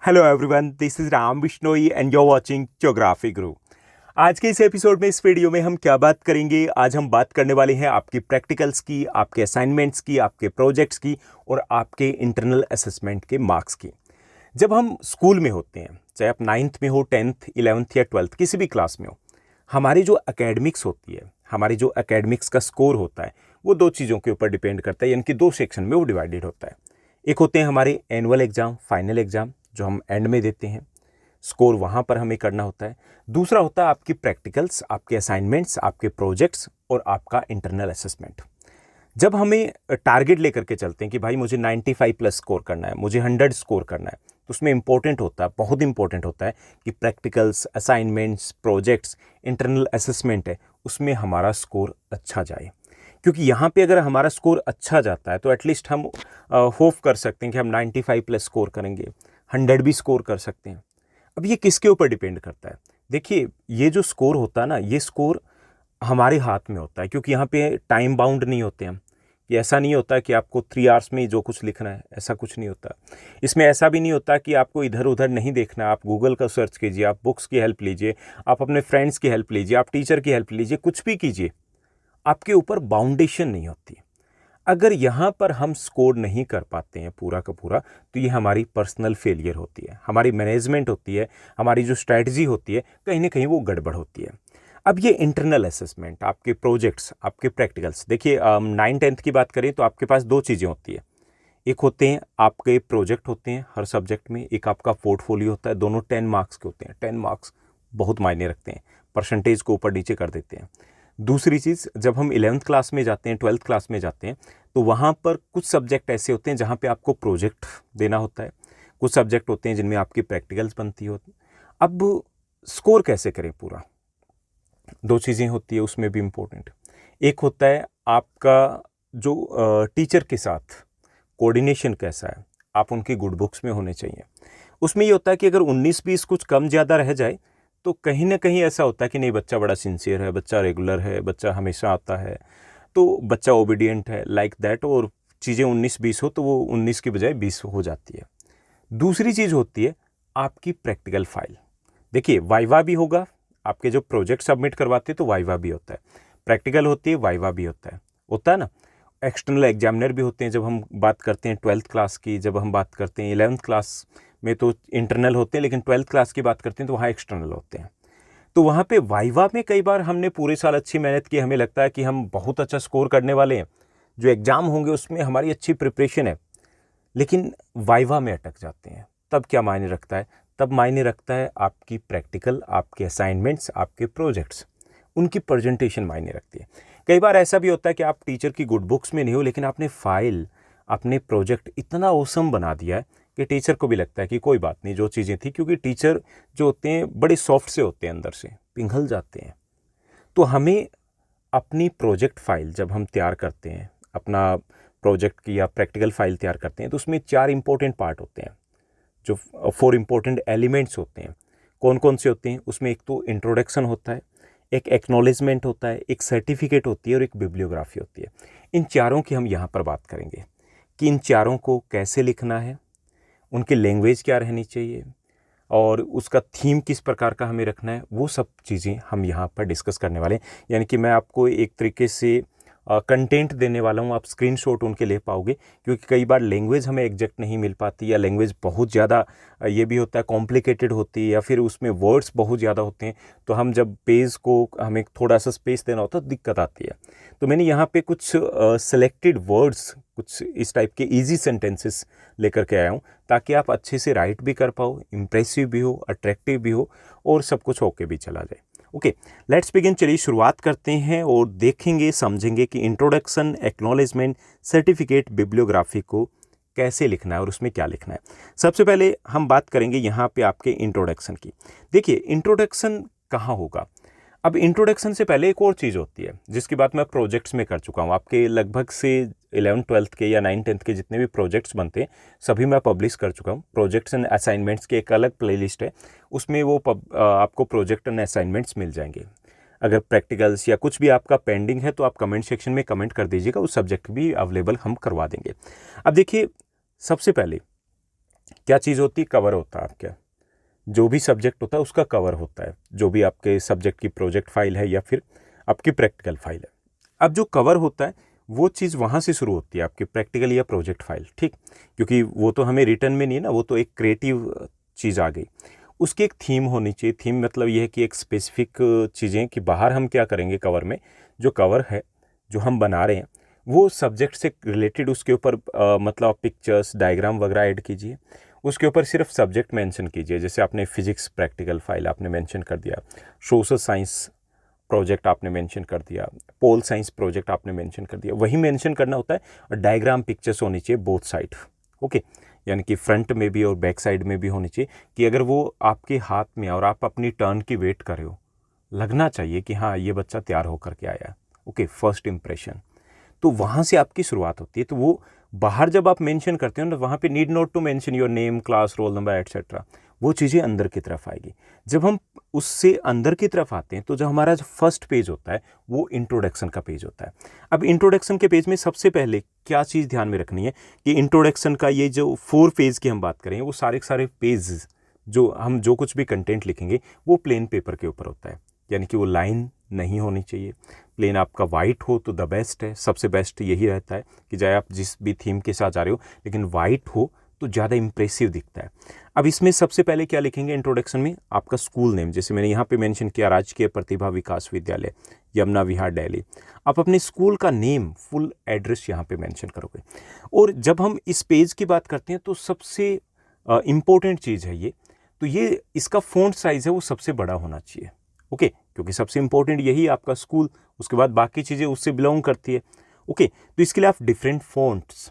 Hello everyone, this is Ram Bishnoi and you are watching geography Guru. आज के इस एपिसोड में, इस वीडियो में हम क्या बात करेंगे? आज हम बात करने वाले हैं आपकी प्रैक्टिकल्स की, आपके असाइनमेंट्स की, आपके प्रोजेक्ट्स की और आपके इंटरनल असेसमेंट के मार्क्स की। जब हम स्कूल में होते हैं, चाहे आप 9th में हो, 10th, 11th या 12th किसी भी क्लास में हो, हमारी जो एकेडमिक्स होती है, हमारी जो एकेडमिक्स का स्कोर होता है, वो दो चीज़ों के ऊपर डिपेंड करता है, यानी कि दो सेक्शन में वो डिवाइडेड होता है। एक होते हैं हमारे एनुअल एग्जाम, फाइनल एग्जाम, जो हम एंड में देते हैं, स्कोर वहाँ पर हमें करना होता है। दूसरा होता है आपकी प्रैक्टिकल्स, आपके असाइनमेंट्स, आपके प्रोजेक्ट्स और आपका इंटरनल असेसमेंट। जब हमें टारगेट लेकर के चलते हैं कि भाई मुझे 95 प्लस स्कोर करना है, मुझे 100 स्कोर करना है, तो उसमें इंपॉर्टेंट होता है, बहुत इंपॉर्टेंट होता है कि practicals, assignments, projects, internal assessment है, उसमें हमारा स्कोर अच्छा जाए। क्योंकि यहाँ पे अगर हमारा स्कोर अच्छा जाता है तो एटलीस्ट हम होप कर सकते हैं कि हम 95 प्लस स्कोर करेंगे, 100 भी स्कोर कर सकते हैं। अब ये किसके ऊपर डिपेंड करता है? देखिए, ये जो स्कोर होता है ना, ये स्कोर हमारे हाथ में होता है, क्योंकि यहाँ पे टाइम बाउंड नहीं होते हम, कि ऐसा नहीं होता कि आपको 3 आवर्स में जो कुछ लिखना है, ऐसा कुछ नहीं होता। इसमें ऐसा भी नहीं होता कि आपको इधर उधर नहीं देखना, आप गूगल का सर्च कीजिए, आप बुक्स की हेल्प लीजिए, आप अपने फ्रेंड्स की हेल्प लीजिए, आप टीचर की हेल्प लीजिए, कुछ भी कीजिए, आपके ऊपर बाउंडेशन नहीं होती। अगर यहाँ पर हम स्कोर नहीं कर पाते हैं पूरा का पूरा, तो ये हमारी पर्सनल फेलियर होती है, हमारी मैनेजमेंट होती है, हमारी जो स्ट्रैटेजी होती है, कहीं ना कहीं वो गड़बड़ होती है। अब ये इंटरनल असेसमेंट, आपके प्रोजेक्ट्स, आपके प्रैक्टिकल्स, देखिए 9th-10th की बात करें तो आपके पास दो चीज़ें होती है। एक होते हैं आपके प्रोजेक्ट होते हैं हर सब्जेक्ट में, एक आपका पोर्टफोलियो होता है, दोनों 10 मार्क्स के होते हैं। 10 मार्क्स बहुत मायने रखते हैं, परसेंटेज को ऊपर नीचे कर देते हैं। दूसरी चीज़, जब हम 11th क्लास में जाते हैं, 12th क्लास में जाते हैं, तो वहाँ पर कुछ सब्जेक्ट ऐसे होते हैं जहाँ पे आपको प्रोजेक्ट देना होता है, कुछ सब्जेक्ट होते हैं जिनमें आपकी प्रैक्टिकल्स बनती होती। अब स्कोर कैसे करें पूरा? दो चीज़ें होती है उसमें भी इम्पोर्टेंट। एक होता है आपका जो टीचर के साथ कोऑर्डिनेशन कैसा है, आप उनकी गुड बुक्स में होने चाहिए। उसमें ये होता है कि अगर 19-20 कुछ कम ज़्यादा रह जाए तो कहीं ना कहीं ऐसा होता है कि नहीं, बच्चा बड़ा सिंसियर है, बच्चा रेगुलर है, बच्चा हमेशा आता है, तो बच्चा ओबीडियंट है, लाइक दैट, और चीज़ें 19-20 हो तो वो 19 की बजाय 20 हो जाती है। दूसरी चीज़ होती है आपकी प्रैक्टिकल फाइल। देखिए, वाइवा भी होगा, आपके जो प्रोजेक्ट सबमिट करवाते हैं तो वाइवा भी होता है, प्रैक्टिकल होती है, वाइवा भी होता है ना। एक्सटर्नल एग्जामिनर भी होते हैं, जब हम बात करते हैं 12th क्लास की, जब हम बात करते हैं 11th क्लास में तो इंटरनल होते हैं, लेकिन 12th क्लास की बात करते हैं तो वहाँ एक्सटर्नल होते हैं। तो वहाँ पे वाइवा में कई बार हमने पूरे साल अच्छी मेहनत की, हमें लगता है कि हम बहुत अच्छा स्कोर करने वाले हैं, जो एग्ज़ाम होंगे उसमें हमारी अच्छी प्रिपरेशन है, लेकिन वाइवा में अटक जाते हैं। तब क्या मायने रखता है? तब मायने रखता है आपकी प्रैक्टिकल, आपके असाइनमेंट्स, आपके प्रोजेक्ट्स, उनकी प्रेजेंटेशन मायने रखती है। कई बार ऐसा भी होता है कि आप टीचर की गुड बुक्स में नहीं हो, लेकिन आपने फाइल, आपने प्रोजेक्ट इतना औसम बना दिया है कि टीचर को भी लगता है कि कोई बात नहीं, जो चीज़ें थी, क्योंकि टीचर जो होते हैं बड़े सॉफ्ट से होते हैं, अंदर से पिघल जाते हैं। तो हमें अपनी प्रोजेक्ट फाइल जब हम तैयार करते हैं, अपना प्रोजेक्ट की या प्रैक्टिकल फाइल तैयार करते हैं, तो उसमें 4 इंपॉर्टेंट पार्ट होते हैं, जो 4 इंपॉर्टेंट एलिमेंट्स होते हैं। कौन कौन से होते हैं? उसमें एक तो इंट्रोडक्शन होता है, एक एक्नॉलेजमेंट होता है, एक सर्टिफिकेट होती है और एक बिब्लियोग्राफी होती है। इन चारों की हम यहाँ पर बात करेंगे कि इन चारों को कैसे लिखना है, उनकी लैंग्वेज क्या रहनी चाहिए और उसका थीम किस प्रकार का हमें रखना है, वो सब चीज़ें हम यहाँ पर डिस्कस करने वाले हैं। यानी कि मैं आपको एक तरीके से कंटेंट देने वाला हूँ, आप स्क्रीनशॉट उनके ले पाओगे, क्योंकि कई बार लैंग्वेज हमें एग्जैक्ट नहीं मिल पाती, या लैंग्वेज बहुत ज़्यादा ये भी होता है कॉम्प्लिकेटेड होती है, या फिर उसमें वर्ड्स बहुत ज़्यादा होते हैं, तो हम जब पेज को हमें थोड़ा सा स्पेस देना होता है तो दिक्कत आती है। तो मैंने यहाँ पे कुछ सेलेक्टेड वर्ड्स, कुछ इस टाइप के ईजी सेंटेंसेस लेकर के आया हूँ, ताकि आप अच्छे से राइट भी कर पाओ, इम्प्रेसिव भी हो, अट्रैक्टिव भी हो, और सब कुछ होके भी चला जाए। Okay, let's begin. चलिए शुरुआत करते हैं और देखेंगे, समझेंगे कि इंट्रोडक्शन, एक्नॉलेजमेंट, सर्टिफिकेट, बिब्लियोग्राफी को कैसे लिखना है और उसमें क्या लिखना है। सबसे पहले हम बात करेंगे यहाँ पे आपके इंट्रोडक्शन की। देखिए, इंट्रोडक्शन कहाँ होगा? अब इंट्रोडक्शन से पहले एक और चीज़ होती है, जिसकी बात मैं प्रोजेक्ट्स में कर चुका हूँ। आपके लगभग से 11th-12th के या 9th-10th के जितने भी प्रोजेक्ट्स बनते हैं, सभी मैं पब्लिश कर चुका हूँ। प्रोजेक्ट्स एंड असाइनमेंट्स की एक अलग प्लेलिस्ट है, उसमें वो आपको प्रोजेक्ट एंड असाइनमेंट्स मिल जाएंगे। अगर प्रैक्टिकल्स या कुछ भी आपका पेंडिंग है तो आप कमेंट सेक्शन में कमेंट कर दीजिएगा, उस सब्जेक्ट भी अवेलेबल हम करवा देंगे। अब देखिए, सबसे पहले क्या चीज़ होती है? कवर होता है आपका, जो भी सब्जेक्ट होता है उसका कवर होता है, जो भी आपके सब्जेक्ट की प्रोजेक्ट फाइल है या फिर आपकी प्रैक्टिकल फाइल है। अब जो कवर होता है वो चीज़ वहाँ से शुरू होती है, आपकी प्रैक्टिकल या प्रोजेक्ट फाइल, ठीक, क्योंकि वो तो हमें रिटर्न में नहीं है ना, वो तो एक क्रिएटिव चीज़ आ गई। उसकी एक थीम होनी चाहिए। थीम मतलब ये है कि एक स्पेसिफिक चीज़ें कि बाहर हम क्या करेंगे कवर में, जो कवर है जो हम बना रहे हैं वो सब्जेक्ट से रिलेटेड उसके ऊपर मतलब आप पिक्चर्स डायग्राम वगैरह ऐड कीजिए। उसके ऊपर सिर्फ सब्जेक्ट मेंशन कीजिए, जैसे आपने फिजिक्स प्रैक्टिकल फाइल आपने मेंशन कर दिया, सोशल साइंस प्रोजेक्ट आपने मेंशन कर दिया, पोल साइंस प्रोजेक्ट आपने मेंशन कर दिया, वही मेंशन करना होता है। और डायग्राम पिक्चर्स होनी चाहिए बोथ साइड, ओके, यानी कि फ्रंट में भी और बैक साइड में भी होनी चाहिए, कि अगर वो आपके हाथ में और आप अपनी टर्न की वेट कर रहे हो, लगना चाहिए कि हाँ ये बच्चा तैयार होकर के आया, ओके, फर्स्ट इम्प्रेशन। तो वहाँ से आपकी शुरुआत होती है। तो वो बाहर जब आप मेंशन करते हो ना, वहाँ पे need not to mention your name, class, roll number etcetera, वो चीज़ें अंदर की तरफ आएगी। जब हम उससे अंदर की तरफ आते हैं तो जो हमारा जो फर्स्ट पेज होता है वो इंट्रोडक्शन का पेज होता है। अब इंट्रोडक्शन के पेज में सबसे पहले क्या चीज़ ध्यान में रखनी है कि इंट्रोडक्शन का ये जो 4 पेज की हम बात करें, वो सारे के सारे पेज जो कुछ भी कंटेंट लिखेंगे वो प्लेन पेपर के ऊपर होता है, यानी कि वो लाइन नहीं होनी चाहिए। प्लेन आपका वाइट हो तो द बेस्ट है, सबसे बेस्ट यही रहता है कि चाहे आप जिस भी थीम के साथ जा रहे हो, लेकिन वाइट हो तो ज़्यादा इंप्रेसिव दिखता है। अब इसमें सबसे पहले क्या लिखेंगे इंट्रोडक्शन में? आपका स्कूल नेम, जैसे मैंने यहाँ पे मेंशन किया राजकीय प्रतिभा विकास विद्यालय यमुना विहार दिल्ली। आप अपने स्कूल का नेम, फुल एड्रेस यहाँ पे मेंशन करोगे। और जब हम इस पेज की बात करते हैं तो सबसे इम्पोर्टेंट चीज़ है ये, तो ये इसका फ़ॉन्ट साइज़ है वो सबसे बड़ा होना चाहिए, ओके, क्योंकि सबसे इंपॉर्टेंट यही आपका स्कूल, उसके बाद बाकी चीज़ें उससे बिलोंग करती है, ओके। तो इसके लिए आप डिफरेंट फ़ॉन्ट्स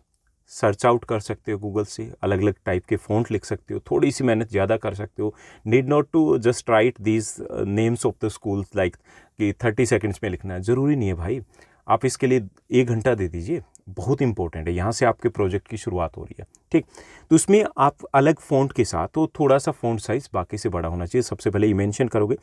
सर्च आउट कर सकते हो गूगल से, अलग अलग टाइप के फ़ॉन्ट लिख सकते हो, थोड़ी सी मेहनत ज़्यादा कर सकते हो। Need not to just write these names of the schools like कि 30 सेकेंड्स में लिखना है, ज़रूरी नहीं है भाई। आप इसके लिए 1 घंटा दे दीजिए, बहुत इंपॉर्टेंट है, यहाँ से आपके प्रोजेक्ट की शुरुआत हो रही है, ठीक। तो उसमें आप अलग फ़ॉन्ट के साथ तो थोड़ा सा फ़ॉन्ट साइज़ बाकी से बड़ा होना चाहिए, सबसे पहले ये मेंशन करोगे।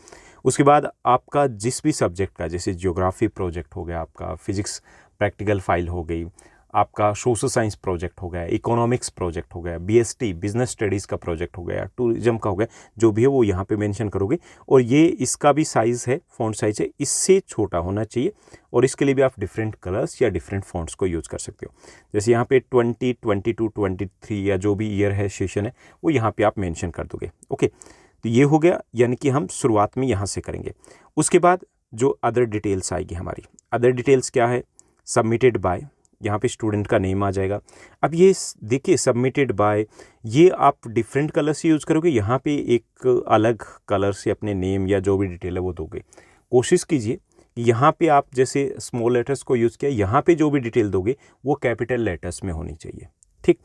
उसके बाद आपका जिस भी सब्जेक्ट का, जैसे ज्योग्राफी प्रोजेक्ट हो गया, आपका फिजिक्स प्रैक्टिकल फाइल हो गई, आपका सोशल साइंस प्रोजेक्ट हो गया, इकोनॉमिक्स प्रोजेक्ट हो गया, बीएसटी बिजनेस स्टडीज़ का प्रोजेक्ट हो गया, टूरिज्म का हो गया, जो भी है वो यहाँ पे मेंशन करोगे। और ये इसका भी साइज़ है, फ़ॉन्ट साइज़ है, इससे छोटा होना चाहिए। और इसके लिए भी आप डिफरेंट कलर्स या डिफरेंट फ़ॉन्ट्स को यूज़ कर सकते हो। जैसे यहाँ पे 20, 22, 23 या जो भी ईयर है, सेशन है, वो यहाँ पे आप मेंशन कर दोगे, ओके। तो ये हो गया, यानी कि हम शुरुआत में यहाँ से करेंगे। उसके बाद जो अदर डिटेल्स आएगी हमारी, अदर डिटेल्स क्या है? सबमिटेड बाय, यहाँ पे स्टूडेंट का नेम आ जाएगा। अब ये देखिए सबमिटेड बाय, ये आप डिफरेंट कलर से यूज़ करोगे, यहाँ पे एक अलग कलर से अपने नेम या जो भी डिटेल है वो दोगे। कोशिश कीजिए कि यहाँ पे आप जैसे स्मॉल लेटर्स को यूज़ किया, यहाँ पे जो भी डिटेल दोगे वो कैपिटल लेटर्स में होनी चाहिए, ठीक।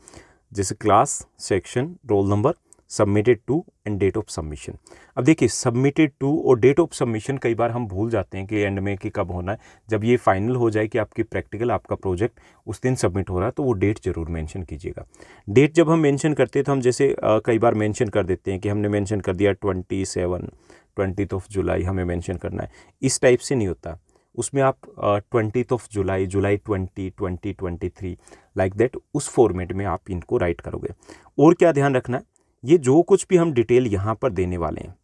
जैसे class, section, roll number, submitted to end date of submission. अब देखिए सबमिटेड टू और डेट ऑफ सबमिशन कई बार हम भूल जाते हैं कि एंड में कि कब होना है। जब ये फाइनल हो जाए कि आपकी प्रैक्टिकल, आपका प्रोजेक्ट उस दिन सबमिट हो रहा है, तो वो डेट ज़रूर मेंशन कीजिएगा। डेट जब हम मेंशन करते हैं तो हम जैसे कई बार मेंशन कर देते हैं कि हमने मेंशन कर दिया 20 ऑफ जुलाई हमें मेंशन करना है, इस टाइप से नहीं होता। उसमें आप 20 of July, July 2023 like that, उस फॉर्मेट में आप इनको राइट करोगे। और क्या ध्यान रखना है, ये जो कुछ भी हम डिटेल यहाँ पर देने वाले हैं,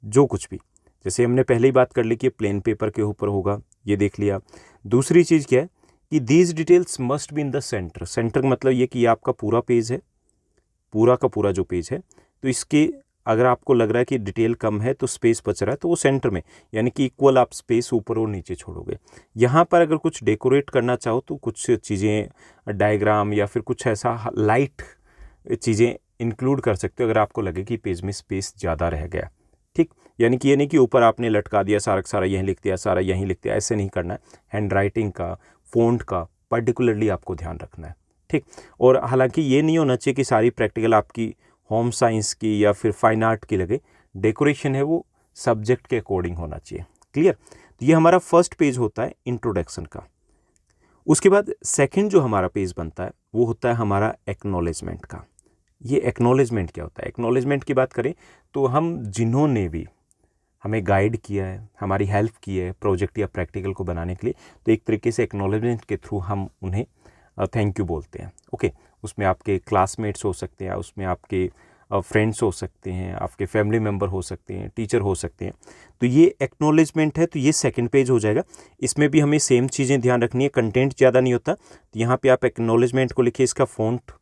जो कुछ भी, जैसे हमने पहले ही बात कर ली कि प्लेन पेपर के ऊपर होगा, ये देख लिया। दूसरी चीज़ क्या है कि these details must be in the centre. Centre मतलब ये कि ये आपका पूरा पेज है, पूरा का पूरा जो पेज है, तो इसके अगर आपको लग रहा है कि डिटेल कम है तो स्पेस बच रहा है, तो वो सेंटर में, यानी कि इक्वल आप स्पेस ऊपर और नीचे छोड़ोगे। यहाँ पर अगर कुछ डेकोरेट करना चाहो तो कुछ चीज़ें डायग्राम या फिर कुछ ऐसा लाइट चीज़ें इंक्लूड कर सकते हो अगर आपको लगे कि पेज में स्पेस ज़्यादा रह गया, ठीक। यानी कि ये नहीं कि ऊपर आपने लटका दिया सारा सारा यहीं लिख दिया, सारा यहीं लिख दिया, ऐसे नहीं करना है। हैंड राइटिंग का, फ़ॉन्ट का पर्टिकुलरली आपको ध्यान रखना है, ठीक। और हालांकि ये नहीं होना चाहिए कि सारी प्रैक्टिकल आपकी होम साइंस की या फिर फाइन आर्ट की लगे। डेकोरेशन है वो सब्जेक्ट के अकॉर्डिंग होना चाहिए, क्लियर। तो ये हमारा फर्स्ट पेज होता है इंट्रोडक्शन का। उसके बाद सेकंड जो हमारा पेज बनता है वो होता है हमारा एक्नॉलेजमेंट का। ये एक्नॉलेजमेंट क्या होता है? एक्नॉलेजमेंट की बात करें तो हम जिन्होंने भी हमें गाइड किया है, हमारी हेल्प की है प्रोजेक्ट या प्रैक्टिकल को बनाने के लिए, तो एक तरीके से एक्नॉलेजमेंट के थ्रू हम उन्हें थैंक यू बोलते हैं, ओके। उसमें आपके क्लासमेट्स हो सकते हैं, उसमें आपके फ्रेंड्स हो सकते हैं, आपके फैमिली मेम्बर हो सकते हैं, टीचर हो सकते हैं। तो ये एक्नॉलेजमेंट है, तो ये सेकंड पेज हो जाएगा। इसमें भी हमें सेम चीज़ें ध्यान रखनी है, कंटेंट ज़्यादा नहीं होता। तो यहाँ पे आप एक्नॉलेजमेंट को लिखिए, इसका फ़ॉन्ट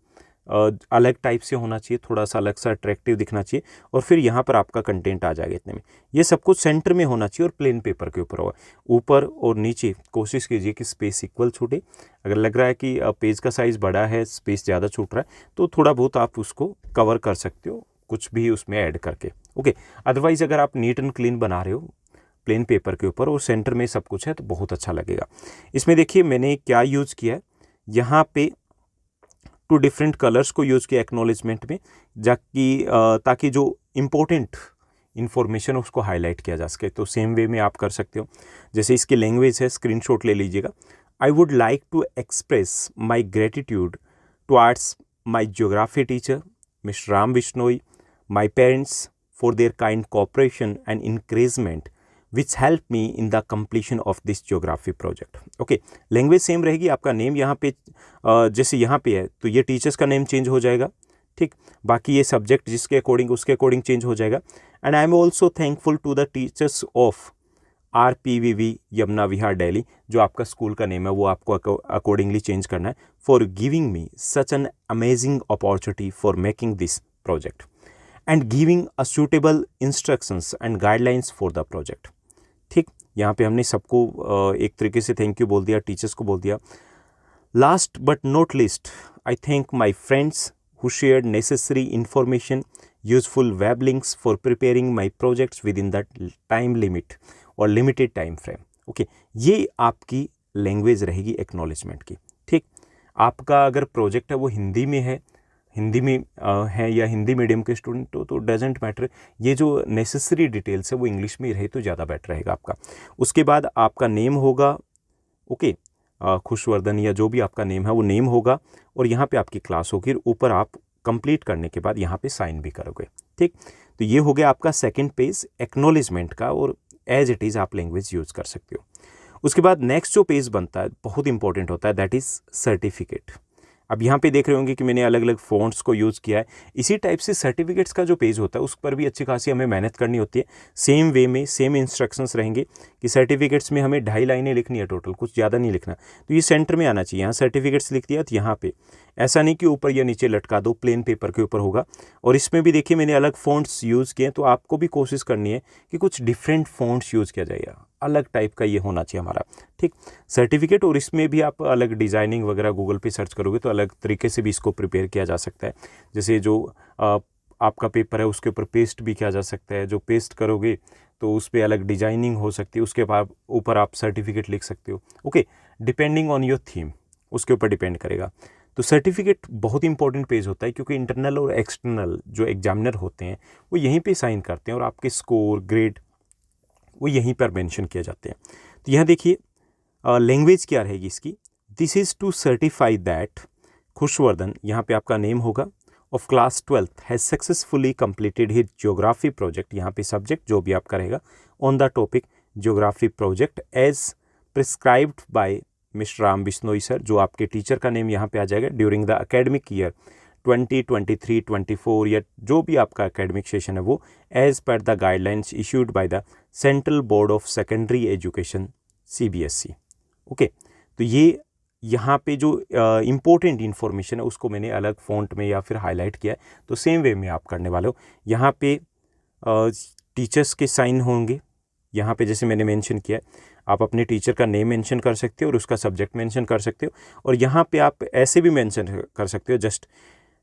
अलग टाइप से होना चाहिए, थोड़ा सा अलग सा अट्रैक्टिव दिखना चाहिए, और फिर यहाँ पर आपका कंटेंट आ जाएगा इतने में। ये सब कुछ सेंटर में होना चाहिए और प्लेन पेपर के ऊपर होगा। ऊपर और नीचे कोशिश कीजिए कि स्पेस इक्वल छूटे। अगर लग रहा है कि पेज का साइज़ बड़ा है, स्पेस ज़्यादा छूट रहा है, तो थोड़ा बहुत आप उसको कवर कर सकते हो कुछ भी उसमें ऐड करके। ओके, अदरवाइज़ अगर आप नीट एंड क्लीन बना रहे हो प्लेन पेपर के ऊपर और सेंटर में सब कुछ है तो बहुत अच्छा लगेगा। इसमें देखिए मैंने क्या यूज़ किया है, यहाँ पे 2 डिफरेंट कलर्स को यूज़ किया एक्नॉलेजमेंट में, ताकि जो इम्पोर्टेंट इन्फॉर्मेशन उसको हाईलाइट किया जा सके। तो सेम वे में आप कर सकते हो। जैसे इसकी लैंग्वेज है, स्क्रीनशॉट ले लीजिएगा। I would like to express my gratitude towards my geography teacher mister Ram Bishnoi, my parents for their kind cooperation and encouragement which help me in the completion of this geography project. Okay, language same रहेगी। आपका name यहाँ पे जैसे यहाँ पे है तो ये टीचर्स का नेम चेंज हो जाएगा, ठीक। बाकी ये सब्जेक्ट जिसके अकॉर्डिंग उसके अकॉर्डिंग चेंज हो जाएगा। And I am also thankful to the teachers of RPVV Yamuna Vihar Delhi, जो आपका स्कूल का नेम है वो आपको अकॉर्डिंगली चेंज करना है, for giving me such an amazing opportunity for making this project and giving a suitable instructions and guidelines for the project. ठीक, यहाँ पे हमने सबको एक तरीके से थैंक यू बोल दिया, टीचर्स को बोल दिया। Last but not list, I thank my friends who shared necessary information, useful web links for preparing my projects within that time limit or limited time frame. Okay, ये आपकी language रहेगी acknowledgement की। ठीक, आपका अगर प्रोजेक्ट है वो हिंदी में है, हिंदी में है या हिंदी मीडियम के स्टूडेंट हो तो डजेंट मैटर, ये जो नेसेसरी डिटेल्स है वो इंग्लिश में ही रहे तो ज़्यादा बेटर रहेगा आपका। उसके बाद आपका नेम होगा, ओके, खुशवर्धन या जो भी आपका नेम है वो नेम होगा, और यहाँ पे आपकी क्लास होगी। ऊपर आप कंप्लीट करने के बाद यहाँ पे साइन भी करोगे। ठीक, तो ये हो गया आपका सेकंड पेज एक्नॉलेजमेंट का, और एज इट इज़ आप लैंग्वेज यूज़ कर सकते हो। उसके बाद नेक्स्ट जो पेज बनता है बहुत इंपॉर्टेंट होता है, दैट इज़ सर्टिफिकेट। अब यहाँ पे देख रहे होंगे कि मैंने अलग अलग फ़ॉन्ट्स को यूज़ किया है। इसी टाइप से सर्टिफिकेट्स का जो पेज होता है उस पर भी अच्छी खासी हमें मेहनत करनी होती है। सेम वे में सेम इंस्ट्रक्शंस रहेंगे कि सर्टिफिकेट्स में हमें 2.5 लाइनें लिखनी है टोटल, कुछ ज़्यादा नहीं लिखना। तो ये सेंटर में आना चाहिए। यहाँ सर्टिफिकेट्स लिख दिया तो यहाँ पे ऐसा नहीं कि ऊपर या नीचे लटका दो, प्लेन पेपर के ऊपर होगा। और इसमें भी देखिए मैंने अलग फ़ॉन्ट्स यूज़ किए, तो आपको भी कोशिश करनी है कि कुछ डिफरेंट फ़ॉन्ट्स यूज़ किया जाएगा, अलग टाइप का ये होना चाहिए हमारा। ठीक, सर्टिफिकेट, और इसमें भी आप अलग डिज़ाइनिंग वगैरह गूगल पे सर्च करोगे तो अलग तरीके से भी इसको प्रिपेयर किया जा सकता है। जैसे जो आपका पेपर है उसके ऊपर पेस्ट भी किया जा सकता है, जो पेस्ट करोगे तो उस पर अलग डिजाइनिंग हो सकती है, उसके बाद ऊपर आप सर्टिफिकेट लिख सकते हो। Okay, depending on your theme उसके ऊपर डिपेंड करेगा। तो सर्टिफिकेट बहुत इंपॉर्टेंट पेज होता है, क्योंकि इंटरनल और एक्सटर्नल जो एग्जामिनर होते हैं वो यहीं पे साइन करते हैं, और आपके स्कोर ग्रेड वो यहीं पर मेंशन किए जाते हैं। तो यहाँ देखिए लैंग्वेज क्या रहेगी इसकी, this is to certify that Khushvardhan, यहाँ पे आपका नेम होगा, of class 12th has successfully completed his geography project, यहाँ पे सब्जेक्ट जो भी आपका रहेगा on the topic geography project as prescribed by mister Ram Bishnoi sir, जो आपके टीचर का नेम यहाँ पे आ जाएगा, ड्यूरिंग द एकेडमिक ईयर 2023-24 या जो भी आपका एकेडमिक सेशन है वो as per the guidelines issued by the central board of secondary education CBSE। Okay, तो ये यहाँ पे जो इम्पोर्टेंट इन्फॉर्मेशन है उसको मैंने अलग फ़ॉन्ट में या फिर हाईलाइट किया है, तो सेम वे में आप करने वाले हो। यहाँ पे टीचर्स के साइन होंगे, यहाँ पे जैसे मैंने मेंशन किया है आप अपने टीचर का नेम मेंशन कर सकते हो और उसका सब्जेक्ट मेंशन कर सकते हो, और यहाँ पे आप ऐसे भी मेंशन कर सकते हो, जस्ट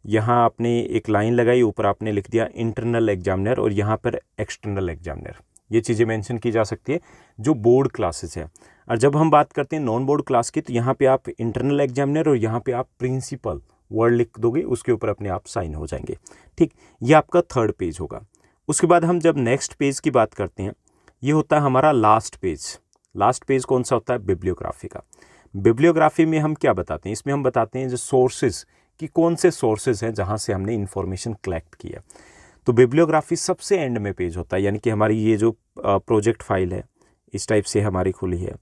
यहाँ आपने एक लाइन लगाई, ऊपर आपने लिख दिया इंटरनल एग्जामिनर और यहाँ पर एक्सटर्नल एग्जामिनर, ये चीज़ें मेंशन की जा सकती है जो बोर्ड क्लासेस है। और जब हम बात करते हैं नॉन बोर्ड क्लास की, तो यहाँ पे आप इंटरनल एग्जामिनर और यहाँ पे आप प्रिंसिपल वर्ड लिख दोगे, उसके ऊपर अपने आप साइन हो जाएंगे। ठीक, ये आपका थर्ड पेज होगा। उसके बाद हम जब नेक्स्ट पेज की बात करते हैं, ये होता है हमारा लास्ट पेज। लास्ट पेज कौन सा होता है? बिब्लियोग्राफी का। बिब्लियोग्राफी में हम क्या बताते हैं? इसमें हम बताते हैं जो सोर्सेज कि कौन से सोर्सेज हैं जहाँ से हमने इन्फॉर्मेशन कलेक्ट किया। तो बिब्लियोग्राफी सबसे एंड में पेज होता है, यानी कि हमारी ये जो प्रोजेक्ट फाइल है इस टाइप से हमारी खुली है,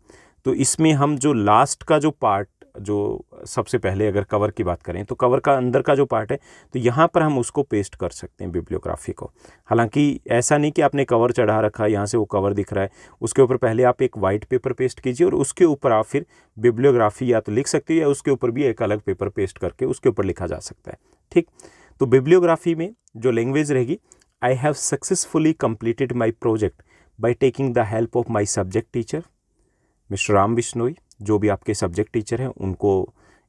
तो इसमें हम जो लास्ट का जो पार्ट जो सबसे पहले अगर कवर की बात करें तो कवर का अंदर का जो पार्ट है तो यहाँ पर हम उसको पेस्ट कर सकते हैं बिब्लियोग्राफी को। हालांकि ऐसा नहीं कि आपने कवर चढ़ा रखा है, यहाँ से वो कवर दिख रहा है, उसके ऊपर पहले आप एक वाइट पेपर पेस्ट कीजिए और उसके ऊपर आप फिर बिब्लियोग्राफी या तो लिख सकते हो या उसके ऊपर भी एक अलग पेपर पेस्ट करके उसके ऊपर लिखा जा सकता है। ठीक, तो बिब्लियोग्राफी में जो लैंग्वेज रहेगी, I have successfully completed my project by taking the help of my subject teacher mister Ram Bishnoi. जो भी आपके सब्जेक्ट टीचर हैं उनको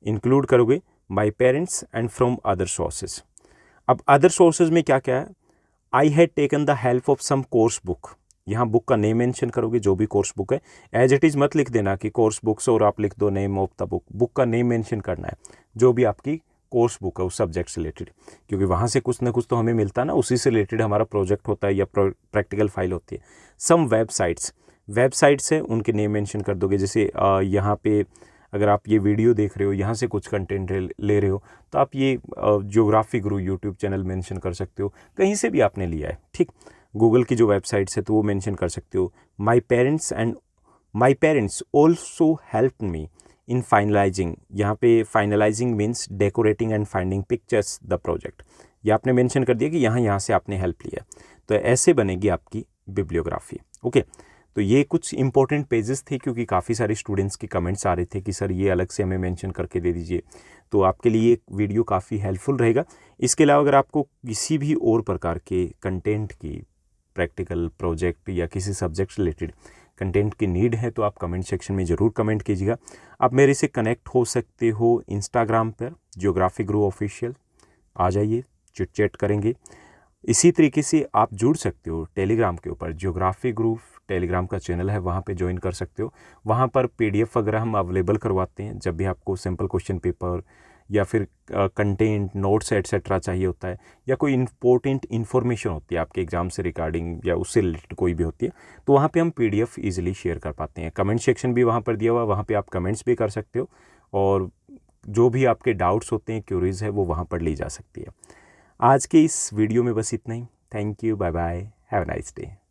इंक्लूड करोगे, my parents and from other sources. अब अदर सोर्सेज में क्या क्या है, I had taken the help of some course book, यहाँ बुक का नेम मेंशन करोगे, जो भी कोर्स बुक है। एज इट इज़ मत लिख देना कि कोर्स बुक्स और आप लिख दो name of the book, book का नेम मेंशन करना है, जो भी आपकी कोर्स बुक है उस सब्जेक्ट से रिलेटेड, क्योंकि वहाँ से कुछ ना कुछ तो हमें मिलता है ना, उसी से रिलेटेड हमारा प्रोजेक्ट होता है या प्रैक्टिकल फाइल होती है। सम वेबसाइट्स है उनके नेम मेंशन कर दोगे, जैसे यहाँ पे अगर आप ये वीडियो देख रहे हो, यहाँ से कुछ कंटेंट ले रहे हो तो आप ये ज्योग्राफी गुरु यूट्यूब चैनल मेंशन कर सकते हो, कहीं से भी आपने लिया है। ठीक, गूगल की जो वेबसाइट्स है तो वो मेंशन कर सकते हो। My parents also help me in finalising, यहाँ पे finalising means decorating and finding pictures the project, ये आपने मेंशन कर दिया कि यहाँ से आपने हेल्प लिया, तो ऐसे बनेगी आपकी बिब्लियोग्राफी। ओके, तो ये कुछ इंपॉर्टेंट पेजेस थे, क्योंकि काफ़ी सारे स्टूडेंट्स के कमेंट्स आ रहे थे कि सर ये अलग से हमें मेंशन करके दे दीजिए, तो आपके लिए वीडियो काफ़ी हेल्पफुल रहेगा। इसके अलावा अगर आपको किसी भी और प्रकार के कंटेंट की, प्रैक्टिकल प्रोजेक्ट या किसी सब्जेक्ट से रिलेटेड कंटेंट की नीड है तो आप कमेंट सेक्शन में ज़रूर कमेंट कीजिएगा। आप मेरे से कनेक्ट हो सकते हो इंस्टाग्राम पर ज्योग्राफी गुरु ऑफिशियल, आ जाइए, चिट चैट करेंगे। इसी तरीके से आप जुड़ सकते हो टेलीग्राम के ऊपर, ज्योग्राफी गुरु टेलीग्राम का चैनल है, वहाँ पे ज्वाइन कर सकते हो। वहाँ पर PDF वगैरह हम अवेलेबल करवाते हैं, जब भी आपको सिंपल क्वेश्चन पेपर या फिर कंटेंट नोट्स एटसेट्रा चाहिए होता है, या कोई इंपॉर्टेंट इन्फॉर्मेशन होती है आपके एग्ज़ाम से रिगार्डिंग या उससे रिलेटेड कोई भी होती है, तो वहाँ पे हम PDF ईजिली शेयर कर पाते हैं। कमेंट सेक्शन भी वहाँ पर दिया हुआ, वहाँ पे आप कमेंट्स भी कर सकते हो और जो भी आपके डाउट्स होते हैं, क्यूरीज है, वो वहाँ पर ली जा सकती है। आज के इस वीडियो में बस इतना ही। Thank you, bye bye, have a nice day.